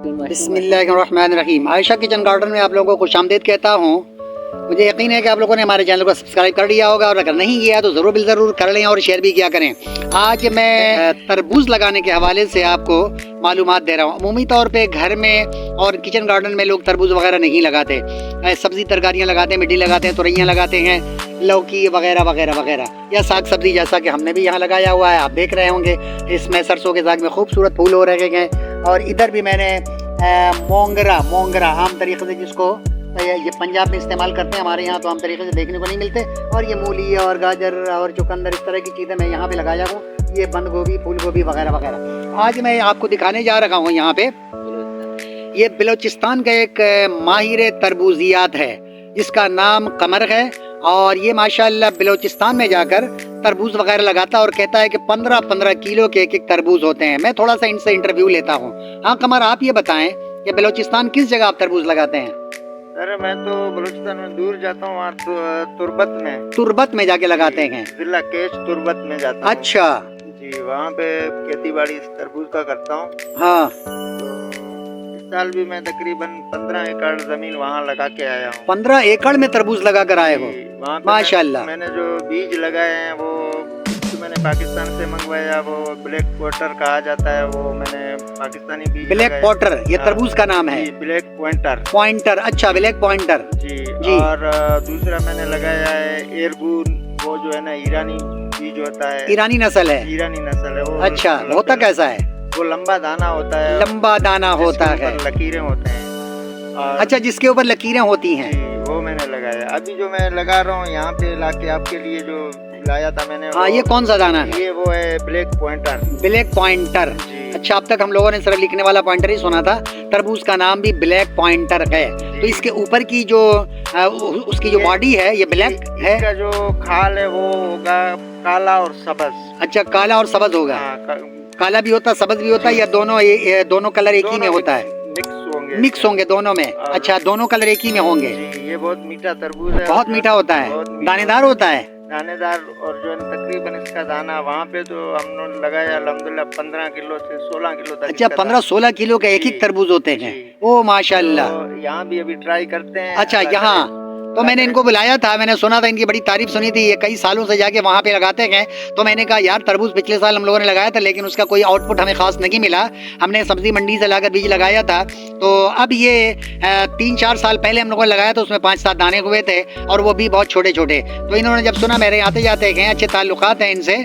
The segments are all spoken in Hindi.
बिस्मिल्लाहिर्रहमानिर्रहीम। आयशा किचन गार्डन में आप लोगों को खुशामदीद कहता हूँ। मुझे यकीन है कि आप लोगों ने हमारे चैनल को सब्सक्राइब कर लिया होगा और अगर नहीं किया तो ज़रूर कर लें और शेयर भी किया करें। आज मैं तरबूज लगाने के हवाले से आपको मालूमात दे रहा हूँ। अमूमी तौर पे घर में और किचन गार्डन में लोग तरबूज वगैरह नहीं लगाते, सब्ज़ी तरकारियाँ लगाते हैं, मिट्टी लगाते हैं, तुरैयाँ लगाते हैं, लौकी वगैरह वगैरह वगैरह या साग सब्ज़ी, जैसा कि हमने भी यहाँ लगाया हुआ है। आप देख रहे होंगे इसमें सरसों के साग में खूबसूरत फूल हो रहे हैं। और इधर भी मैंने मोंगरा आम तरीके से, जिसको ये पंजाब में इस्तेमाल करते हैं, हमारे यहाँ तो आम तरीके से देखने को नहीं मिलते। और ये मूली और गाजर और चुकंदर, इस तरह की चीज़ें मैं यहाँ पे लगाया हूँ। ये बंद गोभी, फूल गोभी वगैरह वगैरह। आज मैं आपको दिखाने जा रहा हूँ यहाँ पे, ये बलोचिस्तान का एक माहिर तरबूजियात है जिसका नाम कमर है। और ये माशाल्लाह बलोचिस्तान में जाकर तरबूज वगैरह लगाता है और कहता है कि 15-15 किलो के एक तरबूज होते हैं। मैं थोड़ा सा इनसे इंटरव्यू लेता हूँ। हाँ कमर, आप ये बताएं कि बलोचिस्तान किस जगह आप तरबूज लगाते हैं? सर मैं तो बलूचिस्तान में दूर जाता हूँ, वहाँ तुर्बत में जाके लगाते हैं। जिला केश तुर्बत में जाता हूँ। अच्छा जी, वहाँ पे खेती बाड़ी तरबूज का करता हूँ। हाँ, तो इस साल भी मैं तकरीबन 15 एकड़ जमीन वहाँ लगा के आया हूँ। 15 एकड़ में तरबूज लगा कर आए हो? माशाल्लाह। मैंने जो बीज लगाए हैं वो मैंने पाकिस्तान से मंगवाया। वो ब्लैक पॉटर कहा जाता है, वो मैंने पाकिस्तानी बीज। ब्लैक पॉटर ये तरबूज का नाम है? Black pointer. अच्छा, ब्लैक पॉइंटर जी। और दूसरा मैंने लगाया है एरगून, वो जो है ना ईरानी बीज होता है। ईरानी नस्ल है? ईरानी नस्ल है वो। अच्छा, होता कैसा है? वो लंबा दाना होता है। लंबा दाना होता है, लकीरें होते हैं। अच्छा, जिसके ऊपर लकीरें होती हैं, वो मैंने लगाया। अभी जो मैं लगा रहा हूँ यहाँ पे लाके आपके लिए जो लाया था मैंने। हाँ, ये कौन सा दाना है? ये वो है ब्लैक पॉइंटर। अच्छा, अब तक हम लोगों ने सिर्फ लिखने वाला पॉइंटर ही सुना था। तरबूज का नाम भी ब्लैक पॉइंटर है। तो इसके ऊपर की जो उसकी जो बॉडी है ये ब्लैक है। इसका जो खाल है वो होगा काला और सब्ज। अच्छा, काला और सब्ज होगा। काला भी होता, सब्ज भी होता, या दोनों कलर एक ही में होता है? मिक्स होंगे दोनों में। अच्छा, दोनों कलर एक ही में होंगे। ये बहुत मीठा तरबूज है। बहुत मीठा होता है, दानेदार होता है। दानेदार। और जो तकरीबन इसका दाना वहाँ पे तो हमने लगाया अल्हम्दुलिल्लाह 15 किलो से 16 किलो तक। अच्छा, 15-16 किलो के एक तरबूज होते हैं। ओ माशाल्लाह। तो यहाँ भी अभी ट्राई करते हैं। अच्छा, यहाँ तो मैंने इनको बुलाया था, मैंने सुना था, इनकी बड़ी तारीफ सुनी थी। ये कई सालों से जाके वहाँ पे लगाते हैं। तो मैंने कहा यार, तरबूज पिछले साल हम लोगों ने लगाया था लेकिन उसका कोई आउटपुट हमें खास नहीं मिला। हमने सब्जी मंडी से लाकर बीज लगाया था। तो अब ये 3-4 साल पहले हम लोगों ने लगाया था, उसमें 5-7 दाने हुए थे और वो भी बहुत छोटे छोटे। तो इन्होंने जब सुना मेरे आते जाते हैं, अच्छे ताल्लुकात हैं इनसे,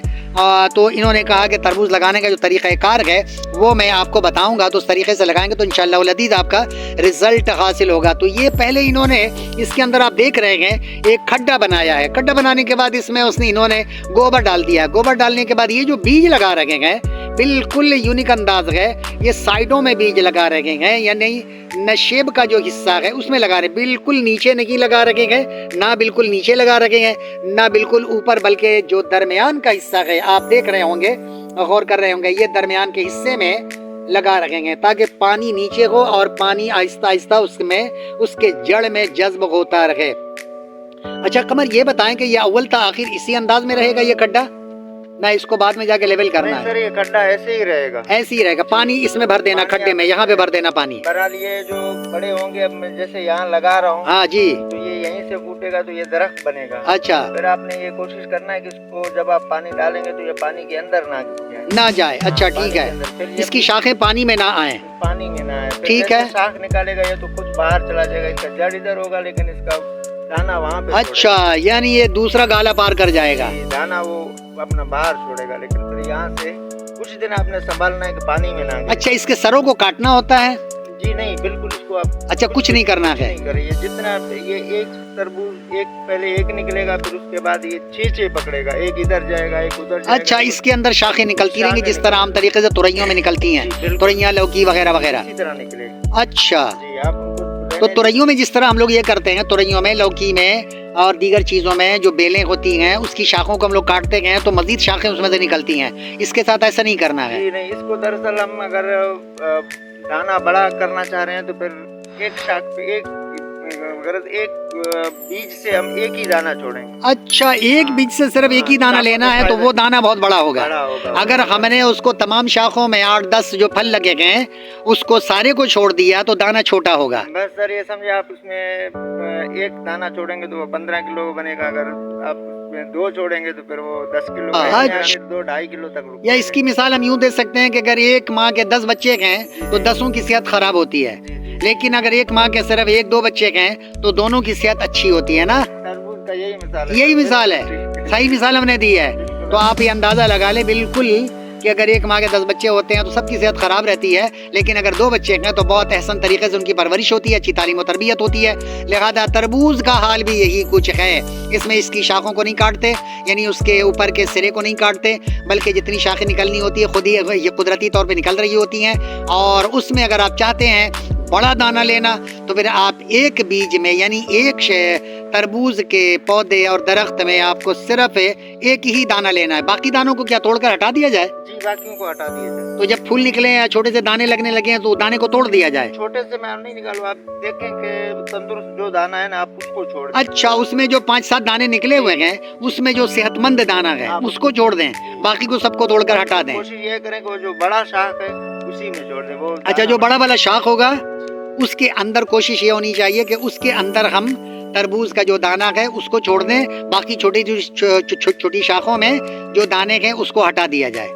तो इन्होंने कहा कि तरबूज लगाने का जो तरीक़ाकार है वो मैं आपको बताऊंगा। तो उस तरीके से लगाएंगे तो इंशाअल्लाह लदीद आपका रिजल्ट हासिल होगा। तो ये पहले इन्होंने इसके अंदर आप देख रहे हैं एक खड्डा बनाया है। खड्डा बनाने के बाद इसमें इन्होंने गोबर डाल दिया। गोबर डालने के बाद ये जो बीज लगा रखे हैं बिल्कुल यूनिक अंदाज है। ये साइडों में बीज लगा रखे हैं, यानी नशेब का जो हिस्सा है उसमें लगा रहे, बिल्कुल नीचे नहीं लगा रखे हैं, ना बिल्कुल नीचे लगा रखे हैं, ना बिल्कुल ऊपर, बल्कि जो दरमियान का हिस्सा है आप देख रहे होंगे, गौर कर रहे होंगे, ये दरमियान के हिस्से में लगा रखेंगे ताकि पानी नीचे हो और पानी आहिस्ता आहिस्ता उसमें उसके जड़ में जज्ब होता रहे। अच्छा कमर, ये बताएं कि ये अव्वल था आखिर इसी अंदाज में रहेगा ये खड्डा, ना इसको बाद में जाके लेवल करना है? सर ये खड्डा ऐसे ही रहेगा। ऐसे ही रहेगा, पानी इसमें भर देना, खड्डे में यहाँ पे भर देना पानी। बहरहाल ये जो बड़े होंगे, अब मैं जैसे यहाँ लगा रहा हूँ। हाँ जी। तो ये यहीं से फूटेगा तो ये दरख्त बनेगा। अच्छा, फिर आपने ये कोशिश करना है कि इसको जब आप पानी डालेंगे तो ये पानी के अंदर ना जाए। अच्छा ठीक है, इसकी शाखें पानी में ना आए। पानी में ना आए, ठीक है। शाख निकालेगा ये तो कुछ बाहर चला जाएगा, इसका जड़ इधर होगा लेकिन इसका दाना वहाँ पे। अच्छा, यानी ये दूसरा गाला पार कर जाएगा। दाना वो अपना बाहर छोड़ेगा, लेकिन फिर यहाँ से कुछ दिन आपने संभालना है कि पानी में ना। अच्छा, इसके सरों को काटना होता है? जी नहीं, बिल्कुल इसको आप। अच्छा, कुछ नहीं करना है? नहीं करिए, जितना ये एक तरबूज पहले एक निकलेगा, फिर उसके बाद ये 6 पकड़ेगा, एक इधर जाएगा एक उधर जाएगा। अच्छा, इसके अंदर शाखें निकलती रहेंगी जिस तरह आम तरीके से तुरैयों में निकलती हैं, तुरैया, लौकी वगैरह वगैरह इसी तरह निकलेगी। अच्छा जी, आप तो तुरैयों में जिस तरह हम लोग ये करते हैं, तुरैयों में, लौकी में और दीगर चीज़ों में जो बेलें होती हैं उसकी शाखों को हम लोग काटते हैं तो मजीद शाखें उसमें से निकलती हैं। इसके साथ ऐसा नहीं करना है? जी नहीं, इसको दरअसल हम अगर दाना बड़ा करना चाह रहे हैं तो फिर एक शाख पे एक अगर एक बीज से हम एक ही दाना छोड़ेंगे, अच्छा, एक बीज से सिर्फ एक ही दाना लेना है तो वो दाना बहुत बड़ा होगा। बड़ा होगा। अगर हमने उसको तमाम शाखों में 8-10 जो फल लगे गए उसको सारे को छोड़ दिया तो दाना छोटा होगा। बस सर ये समझे आप उसमें एक दाना छोड़ेंगे तो वो 15 किलो बनेगा, अगर आप उसमें 2 छोड़ेंगे तो फिर वो 10 किलो का, अच्छा। यानी 2-2.5 किलो तक रुक या इसकी मिसाल हम यूं दे सकते हैं कि अगर एक माँ के 10 बच्चे हैं तो 10 की सेहत खराब होती है, लेकिन अगर एक माँ के सिर्फ 1-2 बच्चे हैं तो दोनों की सेहत अच्छी होती है ना। तरबूज का यही मिसाल है। यही मिसाल है, सही मिसाल हमने दी है। तो आप ये अंदाजा लगा ले बिल्कुल कि अगर एक माँ के 10 बच्चे होते हैं तो सबकी सेहत खराब रहती है, लेकिन अगर 2 बच्चे हैं तो बहुत एहसन तरीके से उनकी परवरिश होती है, अच्छी तालीम और तरबियत होती है। लिहाजा तरबूज का हाल भी यही कुछ है। इसमें इसकी शाखों को नहीं काटते, यानी उसके ऊपर के सिरे को नहीं काटते, बल्कि जितनी शाखें निकलनी होती है खुद ही ये कुदरती तौर पे निकल रही होती हैं। और उसमें अगर आप चाहते हैं बड़ा दाना लेना तो फिर आप एक बीज में यानी एक तरबूज के पौधे और दरख्त में आपको सिर्फ एक ही दाना लेना है। बाकी दानों को क्या तोड़कर हटा दिया जाए? जी, बाकियों को हटा दिए जाए। तो जब फूल निकले या छोटे से दाने लगने लगे हैं तो दाने को तोड़ दिया जाए। छोटे से मैं नहीं निकालू, आप देखें कि तंदुरुस्त जो दाना है ना आप उसको छोड़ दें। अच्छा, उसमें जो 5-7 दाने निकले हुए हैं उसमें जो सेहतमंद दाना है उसको छोड़ दें, बाकी को सबको तोड़कर हटा दें। कोशिश ये करें कि वो जो बड़ा शाख है उसी में छोड़ दें। वो अच्छा, जो बड़ा वाला शाख होगा उसके अंदर कोशिश ये होनी चाहिए कि उसके अंदर हम तरबूज का जो दाना है उसको छोड़ दें, बाकी छोटी शाखों में जो दाने हैं उसको हटा दिया जाए,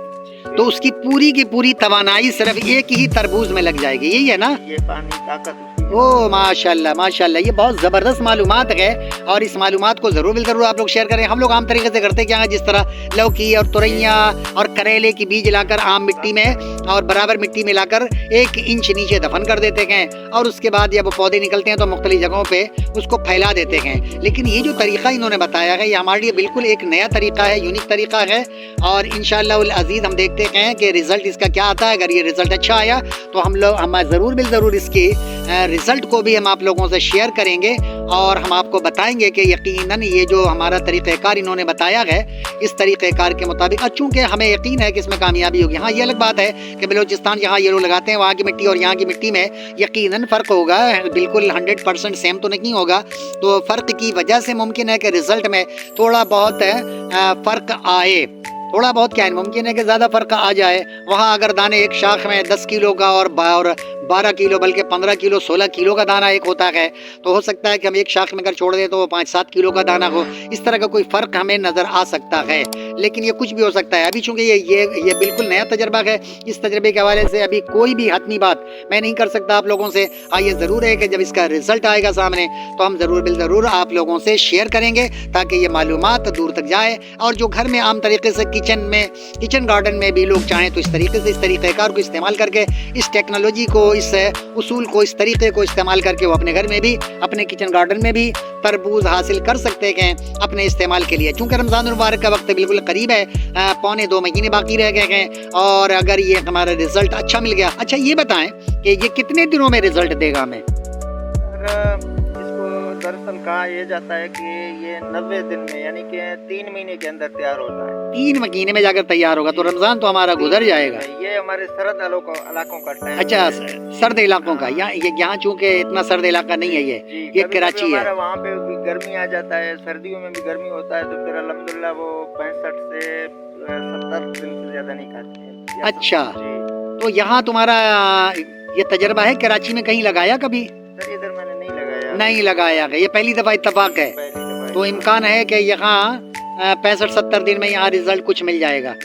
तो उसकी पूरी की पूरी तवानाई सिर्फ एक ही तरबूज में लग जाएगी। यही है ना? ये पानी ताकत ओ माशाल्लाह माशाल्लाह, ये बहुत ज़बरदस्त मालूमात है और इस मालूमात को ज़रूर आप लोग शेयर करें। हम लोग आम तरीके से करते क्या है, जिस तरह लौकी और तुरैया और करेले की बीज लाकर आम मिट्टी में और बराबर मिट्टी में लाकर 1 इंच नीचे दफन कर देते हैं और उसके बाद जब पौधे निकलते हैं तो मुख्तलिफ जगहों पे उसको फैला देते हैं। लेकिन ये जो तरीका इन्होंने बताया है ये हमारे लिए बिल्कुल एक नया तरीका है, यूनिक तरीका है और इंशाअल्लाह अज़ीज़ हम देखते हैं कि रिज़ल्ट इसका क्या आता है। अगर ये रिज़ल्ट अच्छा आया तो हम ज़रूर इसकी रिज़ल्ट को भी हम आप लोगों से शेयर करेंगे और हम आपको बताएंगे कि यकीनन ये जो हमारा तरीक़ेकार इन्होंने बताया है इस तरीक़ेकार के मुताबिक, चूँकि हमें यकीन है कि इसमें कामयाबी होगी। हाँ, ये अलग बात है कि बलूचिस्तान जहाँ ये लोग लगाते हैं वहाँ की मिट्टी और यहाँ की मिट्टी में यकीनन फ़र्क होगा, बिल्कुल 100% सेम तो नहीं होगा। तो फ़र्क की वजह से मुमकिन है कि रिज़ल्ट में थोड़ा बहुत फ़र्क आए, थोड़ा बहुत क्या है, मुमकिन है कि ज़्यादा फ़र्क आ जाए। वहाँ अगर दाने एक शाख में 10 किलो का और 12 किलो बल्कि 15 किलो 16 किलो का दाना एक होता है, तो हो सकता है कि हम एक शाख में अगर छोड़ दें तो वो 5-7 किलो का दाना हो। इस तरह का कोई फ़र्क हमें नज़र आ सकता है, लेकिन ये कुछ भी हो सकता है। अभी चूँकि ये बिल्कुल नया तजर्बा है, इस तजर्बे के हवाले से अभी कोई भी हतमी बात मैं नहीं कर सकता आप लोगों से। हाँ, ये ज़रूर है कि जब इसका रिज़ल्ट आएगा सामने तो हम ज़रूर आप लोगों से शेयर करेंगे ताकि ये मालूमात दूर तक जाए और जो घर में आम तरीके से किचन गार्डन में भी लोग चाहें तो इस तरीके से इस तरीक़ेकार को इस्तेमाल करके इस टेक्नोलॉजी को इस उसूल को इस तरीके को इस्तेमाल करके वो अपने घर में भी अपने किचन गार्डन में भी तरबूज हासिल कर सकते हैं अपने इस्तेमाल के लिए। चूँकि रमज़ान मुबारक का वक्त बिल्कुल करीब है, 1.25 महीने बाकी रह गए हैं और अगर ये हमारा रिज़ल्ट अच्छा मिल गया। अच्छा, ये बताएं कि ये कितने दिनों में रिज़ल्ट देगा हमें? दरअसल कहा यह जाता है कि ये 90 दिन में यानी कि 3 महीने के अंदर तैयार होता है। 3 महीने में जाकर तैयार होगा, तो रमज़ान तो हमारा गुजर जाएगा। ये हमारे सर्द इलाकों का टाइम। अच्छा, सर्द इलाकों का, यहाँ चूँकि इतना सर्द इलाका नहीं है, ये कराची है। वहाँ पे भी गर्मी आ जाता है, सर्दियों में भी गर्मी होता है, तो फिर अल्हम्दुलिल्लाह वो 65 से 70 दिन से ज़्यादा नहीं खाते हैं। अच्छा, तो यहाँ तुम्हारा ये तजर्बा है, कराची में कहीं लगाया कभी? सर इधर मैंने नहीं लगाया है, ये पहली दफ़ा इत्तफाक है। तो इम्कान है कि यहाँ 65-70 दिन में यहाँ रिजल्ट कुछ मिल जाएगा।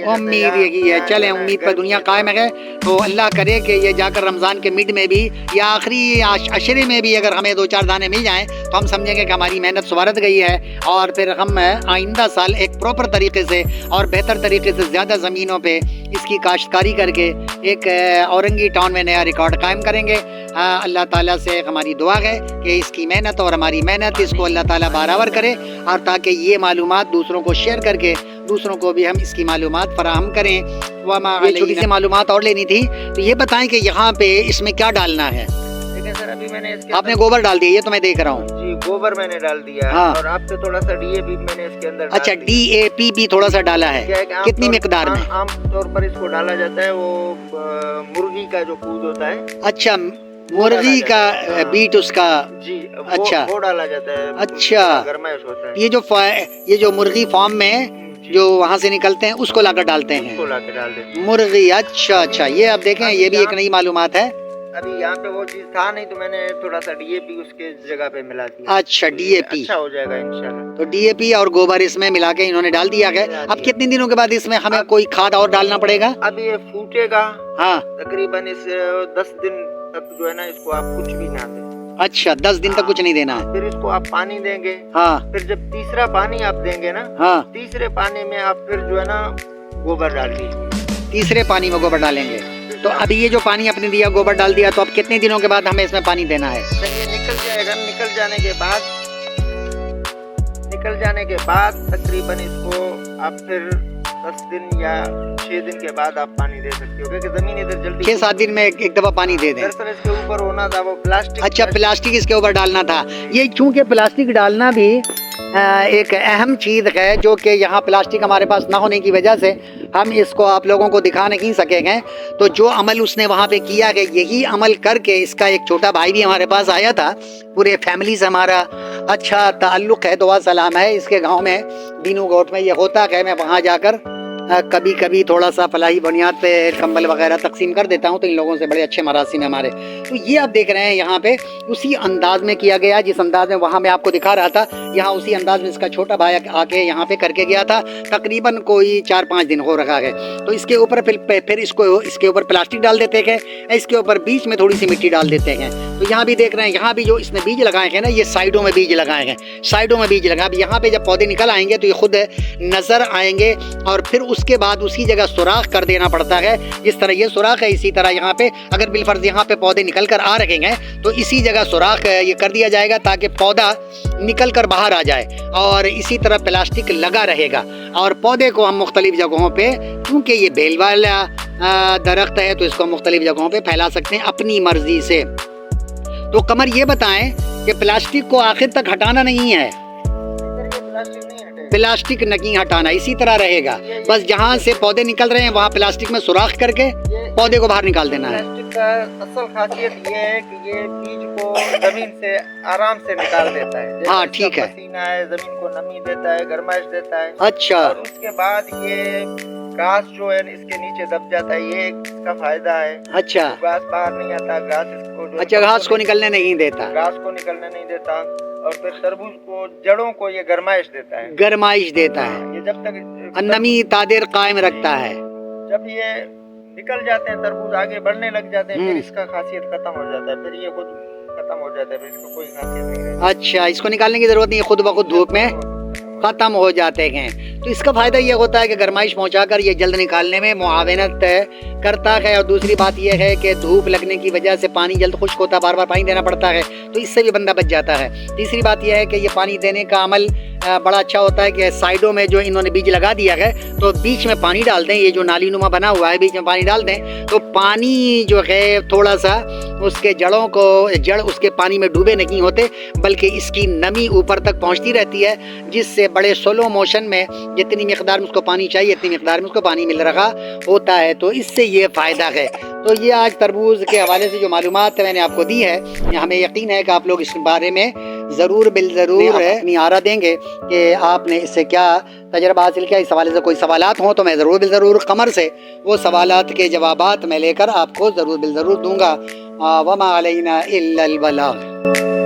उम्मीद यही है, चलें उम्मीद पर दुनिया कायम है। तो अल्लाह करे कि ये जाकर रमज़ान के मिड में भी या आखिरी अशरे में भी अगर हमें 2-4 दाने मिल जाएं तो हम समझेंगे कि हमारी मेहनत सवारत गई है और फिर हम आइंदा साल एक प्रॉपर तरीके से और बेहतर तरीके से ज़्यादा ज़मीनों पे इसकी काश्तकारी करके एक औरंगी टाउन में नया रिकॉर्ड कायम करेंगे। अल्लाह ताला से हमारी दुआ है कि इसकी मेहनत और हमारी मेहनत इसको अल्लाह ताला बराबर करे और ताकि ये मालूमात दूसरों को शेयर करके दूसरों को भी हम इसकी मालूमात फराहम करें। ये छोटी सी मालूमात और लेनी थी, तो ये बताएं कि यहाँ पे इसमें क्या डालना है? सर अभी मैंने आपने गोबर डाल दिया, ये तो मैं देख रहा हूँ जी, गोबर मैंने डाल दिया। हाँ। और आपसे थोड़ा सा DAP मैंने इसके अंदर। अच्छा, DAP भी थोड़ा सा डाला है, कितनी मिकदार में? आम तौर पर इसको डाला जाता है वो मुर्गी का जो कूद होता है। अच्छा, मुर्गी का बीट उसका। जी अच्छा। वो डाला जाता है। अच्छा। गरमाइश होता है। ये जो मुर्गी फार्म में जी, जो वहाँ से निकलते हैं उसको लाकर डालते हैं। उसको लाके डाल देते हैं। मुर्गी, अच्छा अच्छा, ये आप देखें, अभी ये भी एक यहाँ- नई मालूमात है। अभी यहाँ पे वो चीज था नहीं तो मैंने थोड़ा सा डीएपी उसके जगह पे मिला दिया। अच्छा, तो ये DAP। अच्छा हो जाएगा इंशाल्लाह। तो DAP और गोबर इसमें मिला के इन्होंने डाल दिया है। मिला अब दिया। कितने दिनों के बाद इसमें हमें अब- कोई खाद और डालना पड़ेगा? अब ये फूटेगा हाँ। तकरीबन इस 10 दिन तक जो है ना इसको आप कुछ भी ना दें। अच्छा, 10 दिन तक कुछ नहीं देना है। फिर इसको आप पानी देंगे। हाँ फिर जब तीसरा पानी आप देंगे ना, हाँ, तीसरे पानी में आप फिर जो है ना गोबर डाल दीजिए। तीसरे पानी में गोबर डालेंगे। तो अभी ये जो पानी आपने दिया, गोबर डाल दिया, तो अब कितने दिनों के बाद हमें इसमें पानी देना है? जब ये निकल जाएगा, निकल जाने के बाद तकरीबन इसको आप फिर 10 दिन या 6 दिन के बाद आप पानी दे सकते हो, क्योंकि जमीन इधर जल्दी 6-7 दिन में एक दफा पानी दे दें। दरअसल इसके ऊपर होना था वो प्लास्टिक। अच्छा, प्लास्टिक इसके ऊपर डालना था। ये चूंकि प्लास्टिक डालना भी एक अहम चीज़ है, जो कि यहाँ प्लास्टिक हमारे पास ना होने की वजह से हम इसको आप लोगों को दिखा नहीं सकेंगे। तो जो अमल उसने वहाँ पे किया है, यही अमल करके इसका एक छोटा भाई भी हमारे पास आया था। पूरे फैमिली से हमारा अच्छा ताल्लुक़ है, दुआ सलाम है। इसके गांव में दीनू गोट में ये होता है, मैं वहाँ जाकर कभी कभी थोड़ा सा फलाही बुनियाद पे कंबल वगैरह तकसीम कर देता हूँ। तो इन लोगों से बड़े अच्छे मरासिम है हमारे। तो ये आप देख रहे हैं यहाँ पे उसी अंदाज में किया गया जिस अंदाज में वहाँ मैं आपको दिखा रहा था। यहाँ उसी अंदाज में इसका छोटा भाई आके यहाँ पे करके गया था। तकरीबन कोई 4-5 दिन हो रखा है। तो इसके ऊपर फिर इसके ऊपर प्लास्टिक डाल देते हैं, इसके ऊपर बीच में थोड़ी सी मिट्टी डाल देते हैं। तो यहाँ भी देख रहे हैं, यहाँ भी जो इसने बीज लगाए हैं ना, ये साइडों में बीज लगाए हैं, साइडों में बीज लगा। यहाँ पे जब पौधे निकल आएंगे तो ये खुद नज़र आएंगे, और फिर उसके बाद उसी जगह सुराख कर देना पड़ता है। जिस तरह ये सुराख है, इसी तरह यहाँ पे अगर बिलफर्ज यहाँ पे पौधे निकल कर आ रहे हैं तो इसी जगह सुराख ये कर दिया जाएगा, ताकि पौधा निकल कर बाहर आ जाए। और इसी तरह प्लास्टिक लगा रहेगा। और पौधे को हम मुख्तलिफ जगहों पे, क्योंकि ये बेल वाला दरख्त है, तो इसको मुख्तलिफ जगहों पे फैला सकते हैं अपनी मर्जी से। तो कमर ये बताएं कि प्लास्टिक को आखिर तक हटाना नहीं है, प्लास्टिक नहीं हटाना, इसी तरह रहेगा। बस जहाँ से पौधे निकल रहे हैं वहाँ प्लास्टिक में सुराख करके पौधे को बाहर निकाल देना है। प्लास्टिक का असल खासियत ये है कि ये बीज को जमीन से आराम से निकाल देता है। जैसे हाँ, इसका ठीक है। पसीना है, जमीन को नमी देता है, गर्माइश देता है। अच्छा। और उसके बाद ये घास जो है इसके नीचे दब जाता है, ये इसका फायदा है। अच्छा घास बाहर नहीं आता, घास इसको जो अच्छा, घास को निकलने नहीं देता, घास को निकलने नहीं देता। और फिर तरबूज को, जड़ों को ये गर्माइश देता है, गरमाइश देता है, ये जब तक नमी तादिर कायम रखता है। जब ये निकल जाते हैं, तरबूज आगे बढ़ने लग जाते हैं, फिर हम्म। इसका खासियत खत्म हो जाता है, फिर ये खुद खत्म हो जाता है, फिर इसको कोई खासियत नहीं रहती। अच्छा, इसको निकालने की जरूरत नहीं है, खुद ब खुद धूप में ख़त्म हो जाते हैं। तो इसका फ़ायदा ये होता है कि गर्माइश पहुंचाकर ये जल्द निकालने में मुआवनत करता है। और दूसरी बात यह है कि धूप लगने की वजह से पानी जल्द खुश्क होता है, बार बार पानी देना पड़ता है, तो इससे भी बंदा बच जाता है। तीसरी बात यह है कि ये पानी देने का अमल बड़ा अच्छा होता है कि साइडों में जो इन्होंने बीज लगा दिया है तो बीच में पानी डाल दें। ये जो नाली नुमा बना हुआ है, बीच में पानी डाल दें तो पानी जो है थोड़ा सा उसके जड़ों को, जड़ उसके पानी में डूबे नहीं होते, बल्कि इसकी नमी ऊपर तक पहुंचती रहती है, जिससे बड़े स्लो मोशन में जितनी मिकदार में उसको पानी चाहिए इतनी मिकदार में उसको पानी मिल रहा होता है। तो इससे ये फ़ायदा है। तो ये आज तरबूज के हवाले से जो मालूमात मैंने आपको दी है, हमें यकीन है कि आप लोग इस बारे में ज़रूर बिल ज़रूर अपनी आरा देंगे कि आपने इससे क्या तजर्बा हासिल किया। इस हवाले से कोई सवालात हों तो मैं ज़रूर बिल ज़रूर कमर से वो सवालात के जवाबात मैं लेकर आपको ज़रूर बिल ज़रूर दूँगा। वमा अलैना इल्लल बलाग।